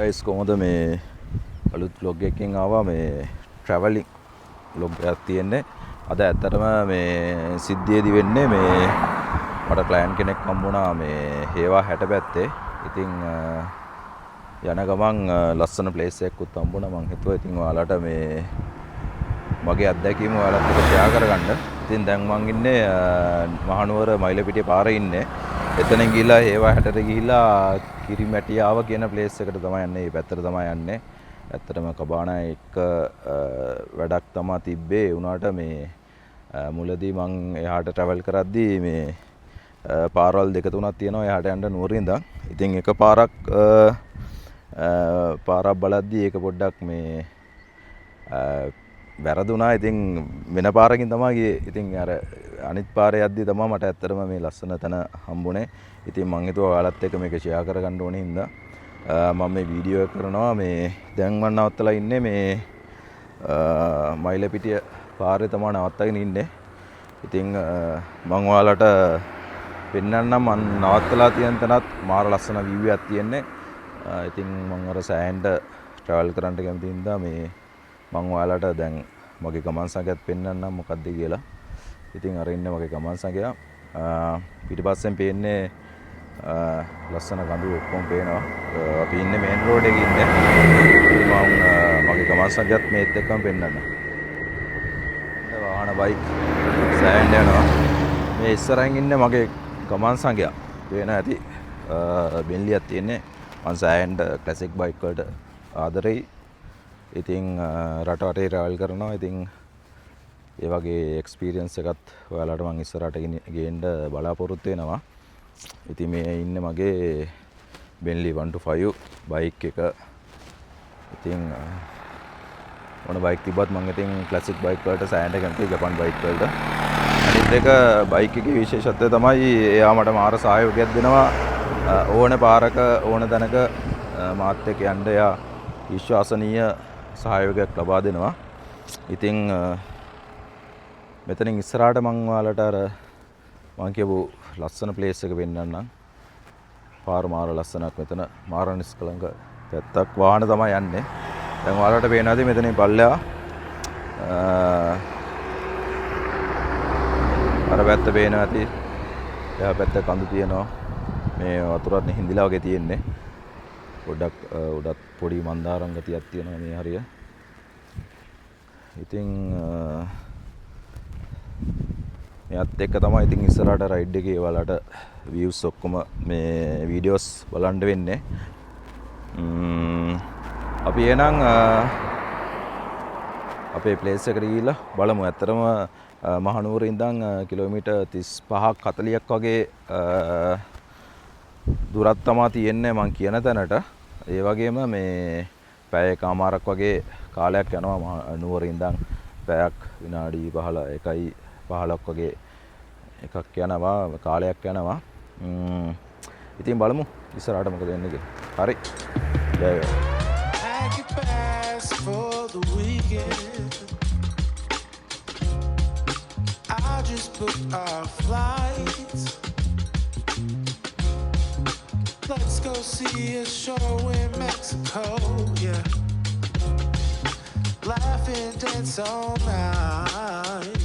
guys කොහොමද මේ අලුත් vlog එකකින් ආවා මේ travelling vlog එකක් තියෙන්නේ. අද ඇත්තටම මේ සිද්ධියේදී වෙන්නේ මේ මට client කෙනෙක් හම්බුණා මේ හේවා 60 පැත්තේ. ඉතින් යන ගමන් ලස්සන place එකකුත් හම්බුණා. මං හිතුවා ඉතින් ඔයාලට මේ මගේ අත්දැකීම ඔයාලත් එක්ක share කරගන්න. ඉතින් දැන් මං ඉන්නේ මහනුවර මයිලපිටිය පාරේ ඉන්නේ. එතනින් ගිහිල්ලා හේවා 60ට ගිහිල්ලා කිරිමැටියාව කියන ප්ලේස් එකට තමයි යන්නේ. මේ පැත්තට තමයි යන්නේ. ඇත්තටම කබානා එක වැඩක් තමයි තිබ්බේ. උනාට මේ මුලදී මං එහාට travel කරද්දී මේ පාරවල් දෙක තුනක් තියෙනවා එහාට යන්න නුවරින් ඉඳන්. ඉතින් එක පාරක් බලද්දී ඒක පොඩ්ඩක් මේ වැරදුනා. ඉතින් වෙන පාරකින් තමයි ගියේ. ඉතින් අර අනිත් පාරේ යද්දී තමයි මට ඇත්තටම මේ ලස්සන තැන හම්බුනේ. ඉතින් මං හිතුවා ඔයාලත් එක්ක මේක ෂෙයා කරගන්න ඕනේ හින්දා මම මේ වීඩියෝ එක කරනවා. මේ දැන් මම නවත්තලා ඉන්නේ මේ මයිලපිටිය පාරේ තමයි නවත්තගෙන ඉන්නේ. ඉතින් මම ඔයාලට පෙන්නන්නම් මම නවත්තලා තියෙන තැනත් මාර ලස්සන view එකක් තියෙන්නේ. ඉතින් මම අර සෑහෙන්ට travel කරන්න කැමති හින්දා මේ මම ඔයාලට දැන් මගේ ගමන් සංඛ්‍යාවත් පෙන්නන්නම් මොකක්ද කියලා. ඉතින් අර ඉන්නේ මගේ ගමන් සංඛ්‍යාව. පිටිපස්සෙන් පේන්නේ ලස්සන ගඳු ඔක්කොම පේනවා. අපි ඉන්නේ මේන් රෝඩ් එකේ ඉන්නේ. මම මගේ ගමන් සංඛ්‍යාවත් මේත් එක්කම පෙන්නන්න. වාහන බයික් සෑහෙන් යනවා. මේ ඉස්සරහින් ඉන්නේ මගේ ගමන් සංඛ්‍යාව. පේන ඇති බෙන්ලියක් තියෙන්නේ. මම සෑහෙන් ක්ලාසික් බයික් වලට ආදරෙයි. ඉතින් රට වටේ travel කරනවා. ඉතින් ඒ වගේ එක්ස්පීරියන්ස් එකත් ඔයාලට මම ඉස්සරහට ගේන්න බලාපොරොත්තු වෙනවා. ඉතින් මේ ඉන්නේ මගේ Bentley 125 බයික් එක. ඉතින් මොන බයික් තිබ්බත් මම ඉතින් ක්ලාසික් බයික් වලට සෑහෙන කැමතියි, ජපාන් බයික් වලට. අනිත් එක බයික් එකේ විශේෂත්වය තමයි එයා මට මාර සහයෝගයක් දෙනවා. ඕන පාරක ඕන තැනක මාත් එක්ක යන්න එයා විශ්වාසනීය සහයෝගයක් ලබා දෙනවා. ඉතින් මෙතනින් ඉස්සරහට මම ඔයාලට අර මම කියපු ලස්සන ප්ලේස් එක පෙන්නන්නම්. පාර මාර ලස්සනක් මෙතන. මාර නිස්කලංක පැත්තක් වාහන තමයි යන්නේ. දැන් ඔයාලට පේනවාද මෙතනින් පල්ලෙහා අර පැත්ත පේනවා ඇති. එහා පැත්ත කඳු තියෙනවා. මේ වතුරත් හිඳිලා වගේ තියෙන්නේ. පොඩ්ඩක් උඩත් පොඩි මන්දාරම් ගතියක් තියෙනවා මේ හරිය. ඉතින් මෙයත් එක්ක තමයි ඉතින් ඉස්සරහට රයිඩ් එකේ ඔයාලට views ඔක්කොම මේ වීඩියෝස් බලන්න වෙන්නේ. අපි එහෙනම් අපේ ප්ලේස් එකට ගිහිල්ලා බලමු. ඇත්තටම මහනුවර ඉඳන් කිලෝමීටර් 35ක් 40ක් වගේ දුරක් තමයි තියෙන්නේ මං කියන තැනට. ඒ වගේම මේ පැය එකමාරක් වගේ කාලයක් යනවා නුවර ඉඳන්. පැයක් විනාඩි 1:15ක් වගේ එකක් යනවා, කාලයක් යනවා. ඉතින් බලමු ඉස්සරහට මොකද වෙන්නේ කියලා. හරි. ජය Let's go see a show in Mexico, yeah. Laugh and dance all night.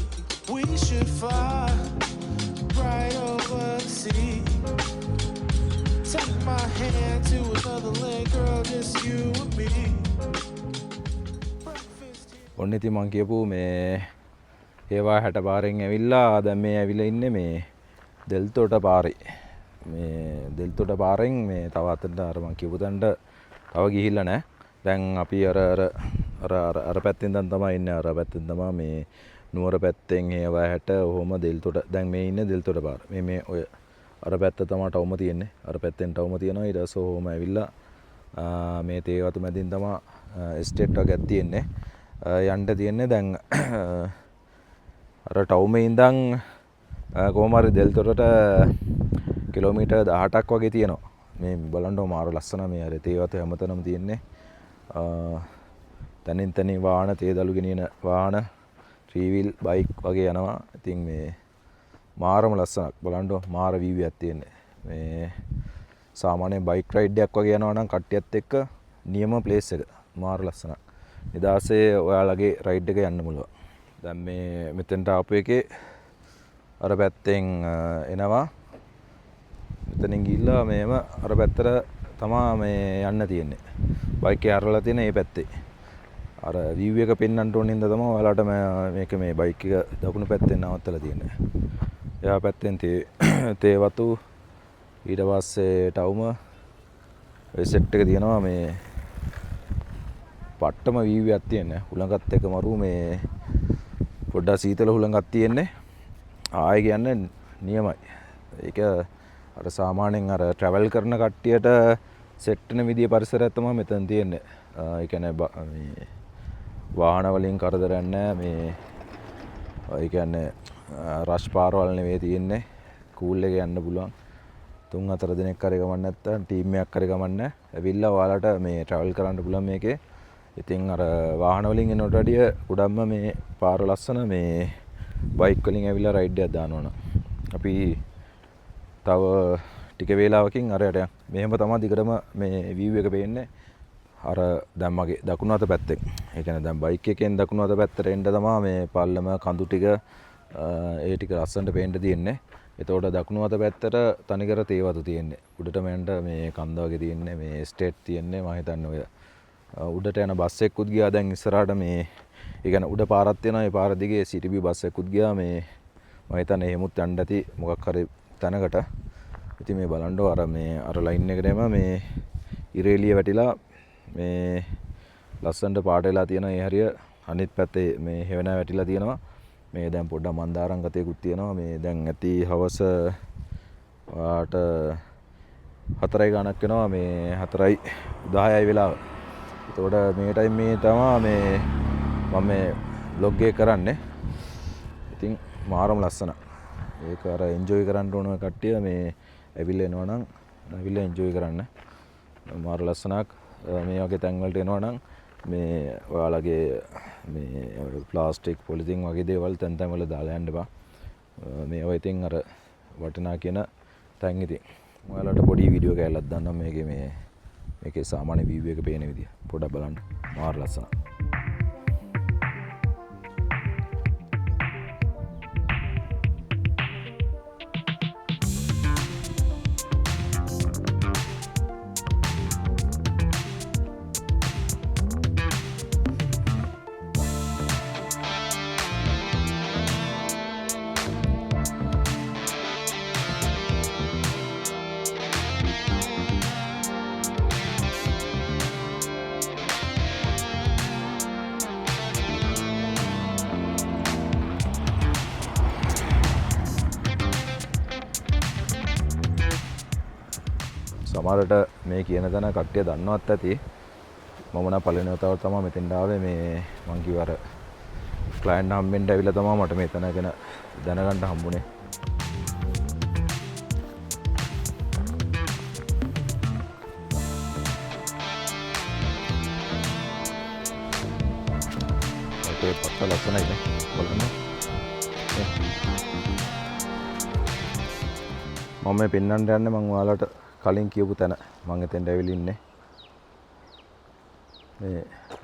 We should fly right over the sea. Take my hand to another land, girl, just you and me. ඔන්න ඉතින් මං කියපු මේ හේවා 60 පාරෙන් ඇවිල්ලා දැන් මේ ඇවිල්ලා ඉන්නේ මේ දෙල්තොට පාරේ. මේ දෙල්තොට පාරෙන් මේ තව අතට අර මං කියපු තැනට තව ගිහිල්ලා නැහැ. දැන් අපි අර පැත්තෙන් තමයි ඉන්නේ. අර පැත්තෙන් තමයි මේ නුවර පැත්තෙන් හේවා 60 ඔහොම දෙල්තොට. දැන් මේ ඉන්නේ දෙල්තොට පාර. මේ ඔය අර පැත්ත තමයි ටවුම තියෙන්නේ. අර පැත්තෙන් ටවුම තියෙනවා. ඊට පස්සේ ඔහොම ඇවිල්ලා මේ තේවතු මැදින් තමයි එස්ටේට් එකක් තියෙන්නේ. යන්න තියෙන්නේ දැන් අර ටවුමේ ඉඳන් කොහොම හරි දෙල්තොටට කිලෝමීටර් 18ක් වගේ තියෙනවා. මේ බලන්න මාර ලස්සන මේ අර තේවතු හැමතැනම තියෙන්නේ. තනින් තනින් වාහන තේදලු ගෙනියන වාහන ත්‍රී වීල් බයික් වගේ යනවා. ඉතින් මේ මාරම ලස්සනක් බලන්න මාර වීව් එකක් තියෙන්නේ. මේ සාමාන්‍ය බයික් රයිඩ් එකක් වගේ යනවා නම් කට්ටියත් එක්ක නියම ප්ලේස් එක මාර ලස්සනක්. නිදාසේ ඔයාලගේ රයිඩ් එක යන්න පුළුවන්. දැන් මේ මෙතෙන්ට ආපු එකේ අර පැත්තෙන් එනවා. මෙතනින් ගිහිල්ලා මේම අර පැත්තට තමා මේ යන්න තියෙන්නේ. බයික් එක අරලා තියෙන මේ පැත්තේ. අර view එක පෙන්වන්න ඕන හින්දා තමයි ඔයාලට මේක මේ බයික් එක දකුණු පැත්තෙන් නවත්තලා තියෙන්නේ. එහා පැත්තෙන් තේ වතු ඊට පස්සේ ටවුම ඔය සෙට් එක තියෙනවා මේ පට්ටම view එකක් තියෙන්නේ. හුළඟත් එක මරු මේ පොඩ්ඩක් සීතල හුළඟක් තියෙන්නේ. ආයෙ කියන්නේ නියමයි. ඒක අර සාමාන්‍යයෙන් අර ට්‍රැවල් කරන කට්ටියට සෙට් වෙන විදිය පරිසරයක් තමයි මෙතන තියෙන්නේ. ඒ කියන්නේ මේ වාහන වලින් කරදරයක් නැහැ. මේ ඒ කියන්නේ රෂ් පාරවල් නෙවෙයි තියෙන්නේ. කූල් එක යන්න පුළුවන්. 3-4 දිනක් හරි ගමන් නැත්තම් ටීම් එකක් හරි ගමන් නැහැ. ඇවිල්ලා ඔයාලට මේ ට්‍රැවල් කරන්න පුළුවන් මේකේ. ඉතින් අර වාහන වලින් එනකොට වැඩිය උඩම්ම මේ පාර ලස්සන මේ බයික් වලින් ඇවිල්ලා රයිඩ් එකක් දානවා. අපි තව ටික වේලාවකින් අරයට යන්න. මෙහෙම තමයි දිගටම මේ view එක පේන්නේ. අර දැන් මගේ දකුණු අත පැත්තෙන්. ඒ කියන්නේ දැන් බයික් එකෙන් දකුණු අත පැත්තට එන්න තමයි මේ පල්ලම කඳු ටික ඒ ටික ලස්සනට පේන්න තියෙන්නේ. එතකොට දකුණු අත පැත්තට තනිකර තේවතු තියෙන්නේ. උඩටම යන්න මේ කන්ද වගේ තියෙන්නේ මේ ස්ටේට් තියෙන්නේ මම හිතන්නේ ඔය උඩට යන බස් එකකුත් ගියා දැන් ඉස්සරහට මේ ඒ කියන්නේ උඩ පාරක් තියෙනවා ඒ පාර දිගේ සිටිබි බස් එකකුත් ගියා මේ මම හිතන්නේ එහෙමුත් යන්න ඇති මොකක් හරි තැනකට. ඉතින් මේ බලන්න අර මේ අර ලයින් එකේම මේ ඉරේලිය වැටිලා මේ ලස්සනට පාට වෙලා තියෙන ඒ හරිය අනිත් පැත්තේ මේ හෙවණා වැටිලා තියෙනවා. මේ දැන් පොඩ්ඩක් මන්දාරම් ගතියකුත් තියෙනවා. මේ දැන් ඇති හවස වාට 4යි ගණක් වෙනවා මේ 4යි 10යි වෙලාව. එතකොට මේ ටයිම් මේ තමයි මේ මම මේ vlog එක කරන්නේ. ඉතින් මාරම ලස්සන. ඒක අර එන්ජොයි කරන්න ඕන කට්ටිය මේ ඇවිල්ලා එනවා නම් ඇවිල්ලා එන්ජොයි කරන්න. මාර ලස්සනක්. මේ වගේ තැන් වලට එනවා නම් මේ ඔයාලගේ මේ ප්ලාස්ටික් පොලිතින් වගේ දේවල් තැන් තැන් වල දාලා යන්න බා. මේවා ඉතින් අර වටිනා කියන තැන් ඉතින් ඔයාලට පොඩි වීඩියෝ කෑල්ලක් දාන්නම් මේකේ සාමාන්‍ය view එක පේන විදිය. පොඩ්ඩක් බලන්න. මාර ලස්සනයි. සමහරට මේ කියන දන කට්ටිය දන්නවත් ඇති. මම නම් පළවෙනි වතාවට තමයි මෙතෙන්ට ආවේ. මේ මං කිව්ව අර ක්ලයන්ට් හම්බෙන්න ඇවිල්ලා තමයි මට මෙතන ගැන දැනගන්න හම්බුනේ. ඒකේ පත්ත ලස්සනයි නේ. බලන්න. මම මේ පෙන්නන්න යන්නේ මං ඔයාලට කලින් කියපු තැන. මම එතෙන්ට ඇවිල්ලා ඉන්නේ. මේ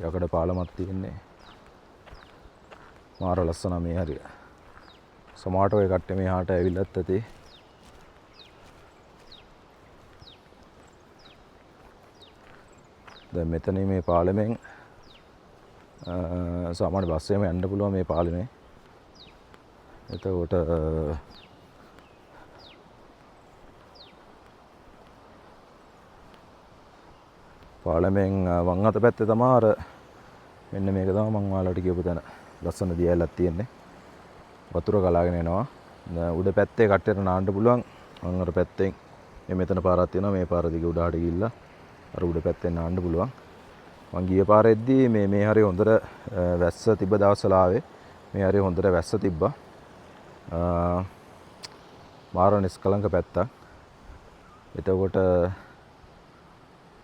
යකඩ පාලමක් තියෙන්නේ. මාර ලස්සන මේ හරිය. සමහරට ඔය කට්ටිය මෙහාට ඇවිල්ලත් ඇති. දැන් මෙතන මේ පාලමෙන් සාමාන්‍ය බස් එකෙන් යන්න පුළුවන් මේ පාලමේ. එතකොට පාලමෙන් වම් අත පැත්තේ තමයි අර මෙන්න මේක තමයි මම ඔයාලට කියපු තැන. ලස්සන දියැලක් තියෙන්නේ. වතුර ගලාගෙන එනවා. උඩ පැත්තේ කට්ටියට නාන්න පුළුවන්. මම අර පැත්තෙන් මෙතන පාරක් තියෙනවා. මේ පාර දිගේ උඩහට ගිහිල්ලා අර උඩ පැත්තෙන් නාන්න පුළුවන්. මං ගිය පාරෙද්දී මේ හරිය හොඳට වැස්ස තිබ්බ දවස්වල ආවේ. මේ හරිය හොඳට වැස්ස තිබ්බා. මාර නිස්කලංක පැත්තක්. එතකොට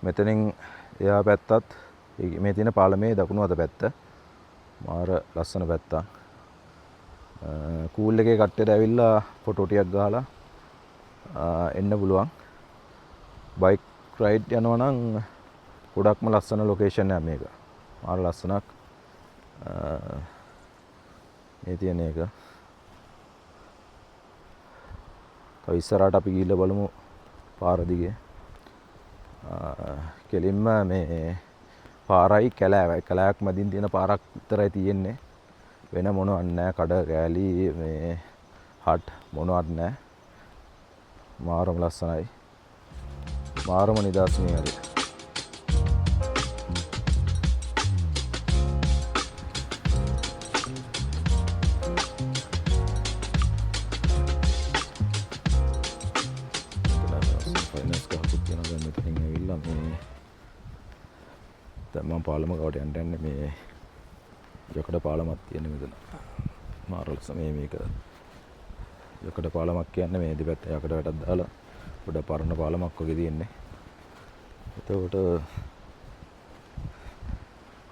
මෙතනින් එහා පැත්තත් මේ තියෙන පාලමේ දකුණු අත පැත්ත මාර ලස්සන පැත්තක්. කූල් එකේ කට්ටියට ඇවිල්ලා ෆොටෝ ටිකක් ගහලා එන්න පුළුවන්. බයික් රයිඩ් යනවා නම් ගොඩක්ම ලස්සන ලොකේෂන් එකක් මේක. මාර ලස්සනක්. මේ තියෙන එක. තව ඉස්සරහට අපි ගිහිල්ලා බලමු පාර දිගේ. කෙලින්ම මේ පාරයි කැලෑවයි. කැලෑවක් මැදින් තියෙන පාරක් විතරයි තියෙන්නේ. වෙන මොනවත් නැහැ. කඩ කෑලි මේ හට් මොනවත් නැහැ. මාරම ලස්සනයි. මාරම නිදහස් මේ හරි. ෆයිනල්ස් ගහකුත් තියෙනවා දැන් මෙතනින් ඇවිල්ලා මේ දැන් මම පාලම කවට යන්න මේ යකඩ පාලමක් තියෙන මෙතන. මාර ලස්සන මේක යකඩ පාලමක් කියන්නේ මේ දෙපැත්ත යකඩ වැටක් දාලා පොඩ පරණ පාලමක් වගේ තියෙන්නේ. එතකොට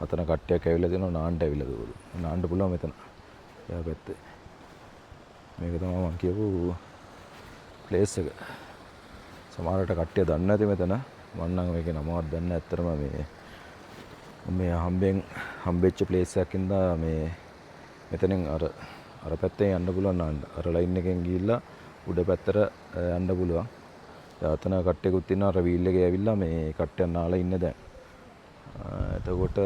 අතන කට්ටියක් ඇවිල්ලා දෙනවා නාන්න ඇවිල්ලා දුවලු. නාන්න පුළුවන් මෙතන. එයා පැත්තේ. මේක තමයි මම කියපු ප්ලේස් එක. සමහරවිට කට්ටිය දන්නේ නැති මෙතන. මම නම් මේකේ නමවත් දන්නේ නැහැ. ඇත්තටම මේ හම්බෙච්ච ප්ලේස් එකක් ඉඳලා මේ මෙතනින් අර පැත්තෙන් යන්න පුළුවන් නාන්න. අර ලයින් එකෙන් ගිහිල්ලා උඩ පැත්තට යන්න පුළුවන්. අතන කට්ටියකුත් ඉන්නවා අර වීල් එකේ ඇවිල්ලා මේ කට්ටියක් නාලා ඉන්නේ දැන්. එතකොට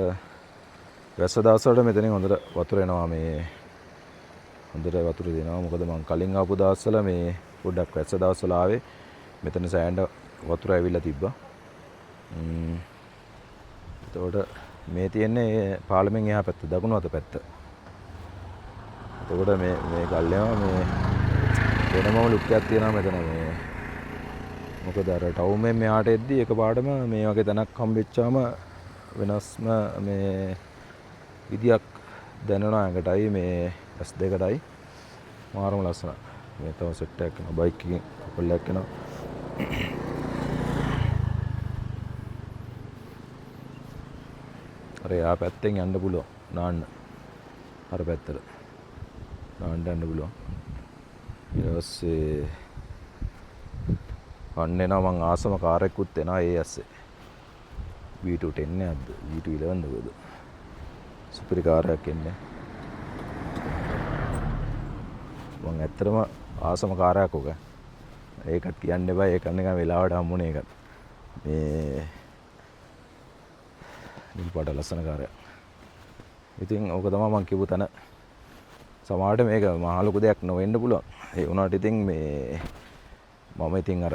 වැස්ස දවස් වලට මෙතනින් හොඳට වතුර එනවා මේ හොඳට වතුර දෙනවා. මොකද මම කලින් ආපු දවස්වල මේ පොඩ්ඩක් වැස්ස දවස්වල ආවේ මෙතන සෑහෙන වතුර ඇවිල්ලා තිබ්බා. එතකොට මේ තියෙන්නේ පාලමෙන් එහා පැත්ත දකුණු අත පැත්ත. එතකොට මේ ගල්ලේම මේ වෙනමම ලුක් එකක් තියෙනවා මෙතන මේ. මොකද අර ටවුමෙන් මෙහාට එද්දි එකපාරටම මේ වගේ තැනක් හම්බෙච්චාම වෙනස්ම මේ විදියක් දැනෙනවා ඇඟටයි මේ S2ටයි. මාරම ලස්සනයි. මේ තව සෙට් එකක් කරනවා බයික් එකකින් කපල් එකක් කරනවා. අර යා පැත්තෙන් යන්න පුළුවන් නාන්න. අර පැත්තට නාන්න යන්න පුළුවන්. ඊට පස්සේ අන්න එනවා මං ආසම කාර් එකකුත් එනවා ඒ ඇස්සේ. V210 නැද්ද? V211 නේද? සුපිරි කාර් එකක් එන්නේ. මං ඇත්තටම ආසම කාර් එකක් ඔක. ඒකත් කියන්න එපා. ඒක නිකන් වෙලාවට හම්බුනේ ඒකත්. මේ නිල් පාට ලස්සන කාර් එකක්. ඉතින් ඕක තමයි මං කියපු තැන. සමහරට මේක මහ ලොකු දෙයක් නොවෙන්න පුළුවන්. ඒ වුණාට ඉතින් මේ මම ඉතින් අර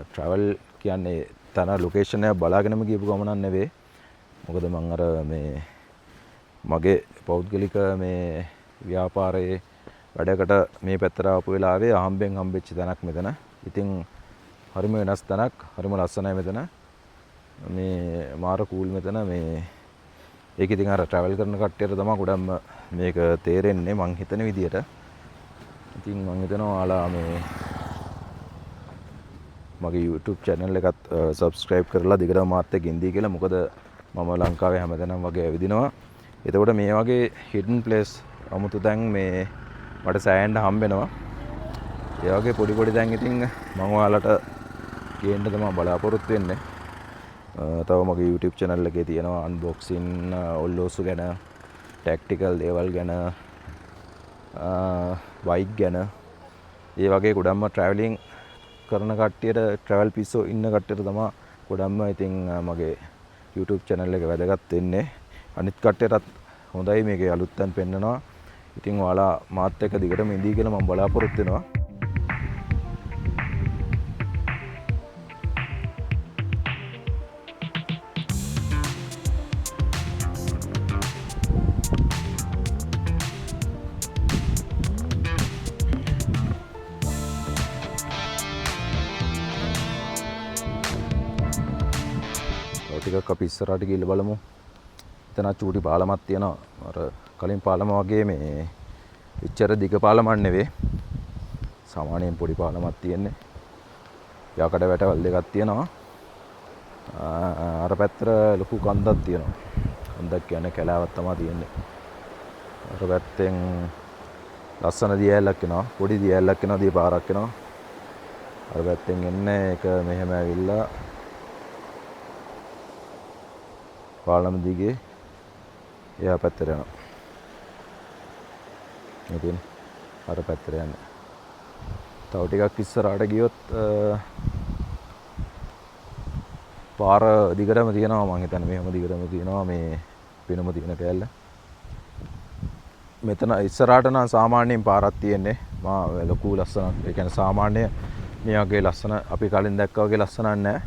ට්‍රැවල් කියන්නේ තන ලොකේෂන් එක බලාගෙනම ගියපු ගමනක් නෙවෙයි. මොකද මම අර මේ මගේ පෞද්ගලික මේ ව්‍යාපාරයේ වැඩකට මේ පැත්තට ආපු වෙලාවේ අහම්බෙන් හම්බෙච්ච තැනක් මෙතන. ඉතින් හරිම වෙනස් තැනක්, හරිම ලස්සනයි මෙතන. මේ මාර කූල් මෙතන මේ ඒක ඉතින් අර ට්‍රැවල් කරන කට්ටියට තමයි ගොඩක්ම මේක තේරෙන්නේ මං හිතන විදියට. ඉතින් මං හිතනවා ඔයාලා මේ මගේ YouTube channel එකත් subscribe කරලා දිගටම මාත් එක්ක ඉඳී කියලා. මොකද මම ලංකාවේ හැමතැනම වගේ ඇවිදිනවා. එතකොට මේ වගේ hidden place අමුතු තැන් මේ මට සෑහෙන්න හම්බෙනවා. ඒ වගේ පොඩි පොඩි තැන් ඉතින් මම ඔයාලට ගේන්න තමයි බලාපොරොත්තු වෙන්නේ. තව මගේ YouTube channel එකේ තියෙනවා unboxing ඔල්ලෝසු ගැන, tactical දේවල් ගැන, bike ගැන. ඒ වගේ ගොඩක්ම traveling කරන කට්ටියට travel පිස්සෝ ඉන්න කට්ටියට තමයි ගොඩක්ම ඉතින් මගේ YouTube channel එක වැදගත් වෙන්නේ. අනිත් කට්ටියටත් හොඳයි මේකේ අලුත් තැන් පෙන්නනවා. ඉතින් ඔයාලා මාත් එක්ක දිගටම ඉඳී කියලා මම බලාපොරොත්තු වෙනවා. ටිකක් අපි ඉස්සරහට ගිහිල්ලා බලමු. එතන චූටි පාලමක් තියෙනවා. අර කලින් පාලම වගේ මේ ඉච්චර දිග පාලමක් නෙවෙයි. සාමාන්‍යයෙන් පොඩි පාලමක් තියෙන්නේ. යකඩ වැටවල් දෙකක් තියෙනවා. අර පැත්තට ලොකු කන්දක් තියෙනවා. කන්දක් කියන්නේ කැලෑවක් තමයි තියෙන්නේ. අර පැත්තෙන් ලස්සන දියැලක් එනවා. පොඩි දියැලක් එනවා. දිය පාරක් එනවා. අර පැත්තෙන් එන්නේ ඒක මෙහෙම ඇවිල්ලා පාලම දිගේ එහා පැත්තට යනවා. ඉතින් අර පැත්තට යන්න. තව ටිකක් ඉස්සරහට ගියොත් පාර දිගටම තියෙනවා මං හිතන්නේ මෙහෙම දිගටම තියෙනවා මේ පිනම තියෙන කෑල්ල. මෙතන ඉස්සරහට නම් සාමාන්‍යයෙන් පාරක් තියෙන්නේ. මා ලොකු ලස්සනක්. ඒ කියන්නේ සාමාන්‍ය මේ වගේ ලස්සන අපි කලින් දැක්කා වගේ ලස්සනක් නැහැ.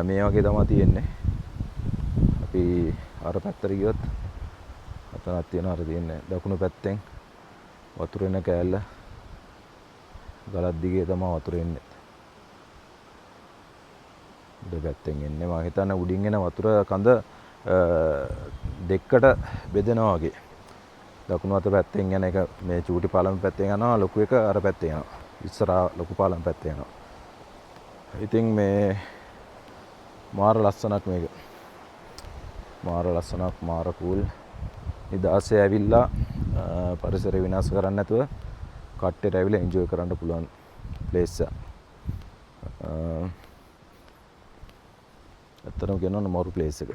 මේ වගේ තමයි තියෙන්නේ. අපි අර පැත්තට ගියොත් අතනක් තියෙනවා අර තියෙන්නේ දකුණු පැත්තෙන් වතුර එන කෑල්ල. ගලක් දිගේ තමයි වතුර එන්නේ. දෙපැත්තෙන් එන්නේ මම හිතන්නේ උඩින් එන වතුර කඳ දෙකකට බෙදෙනවා වගේ. දකුණු අත පැත්තෙන් යන එක මේ චූටි පාලම පැත්තෙන් යනවා ලොකු එක අර පැත්තේ යනවා. ඉස්සරහා ලොකු පාලම පැත්තේ යනවා. ඉතින් මේ මාර ලස්සනක් මේක. මාර ලස්සනක් මාර කූල්. නිදාසේ ඇවිල්ලා පරිසරය විනාශ කරන්නේ නැතුව කට්ටේට ඇවිල්ලා එන්ජොයි කරන්න පුළුවන් ප්ලේස් එක. ඇත්තටම කියනවා මොරු ප්ලේස් එක.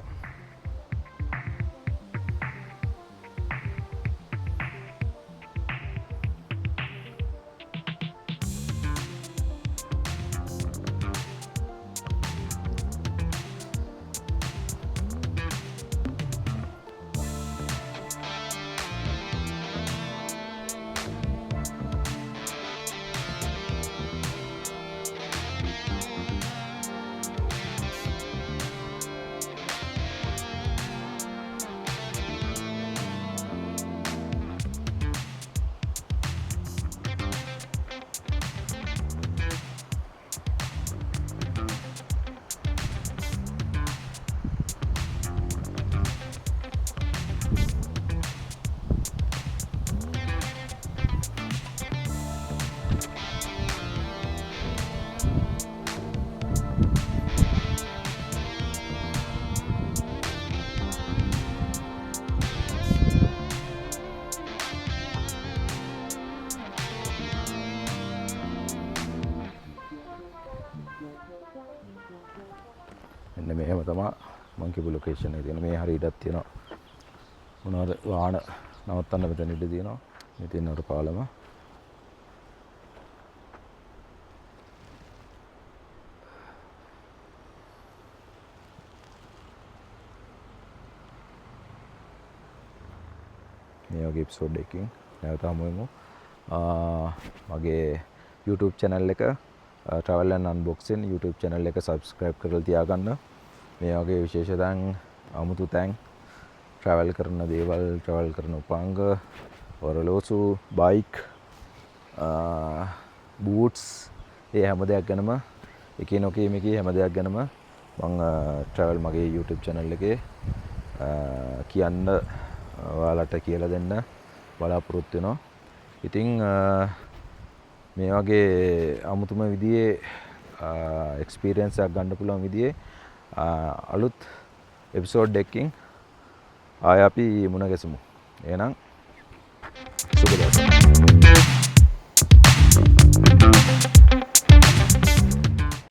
මෙන්න මෙහෙම තමයි මං කියපු ලොකේෂන් එක තියෙන. මේ හරියටත් තියෙනවා මොනවාද වාහන නවත්තන්න මෙතන ඉඳ තියෙනවා. මේ තියෙන අර පාලම. මේ වගේ එපිසෝඩ් එකකින් නැවත හමු වෙමු. මගේ YouTube channel එක travel and unboxing YouTube channel එක subscribe කරලා තියාගන්න. මේ වගේ විශේෂ තැන් අමුතු තැන් travel කරන දේවල් travel කරන උපාංග ඔරලෝසු බයික් බූට්ස් ඒ හැම දෙයක් ගැනම එකේ නොකේ මේකේ හැම දෙයක් ගැනම මම travel මගේ YouTube channel එකේ කියන්න ඔයාලට කියලා දෙන්න බලාපොරොත්තු වෙනවා. ඉතින් මේ වගේ අමුතුම විදිහේ එක්ස්පීරියන්ස් එකක් ගන්න පුළුවන් විදිහේ අලුත් එපිසෝඩ් එකකින් ආය අපි මුණ ගැසමු. එහෙනම් සුබ දවසක්.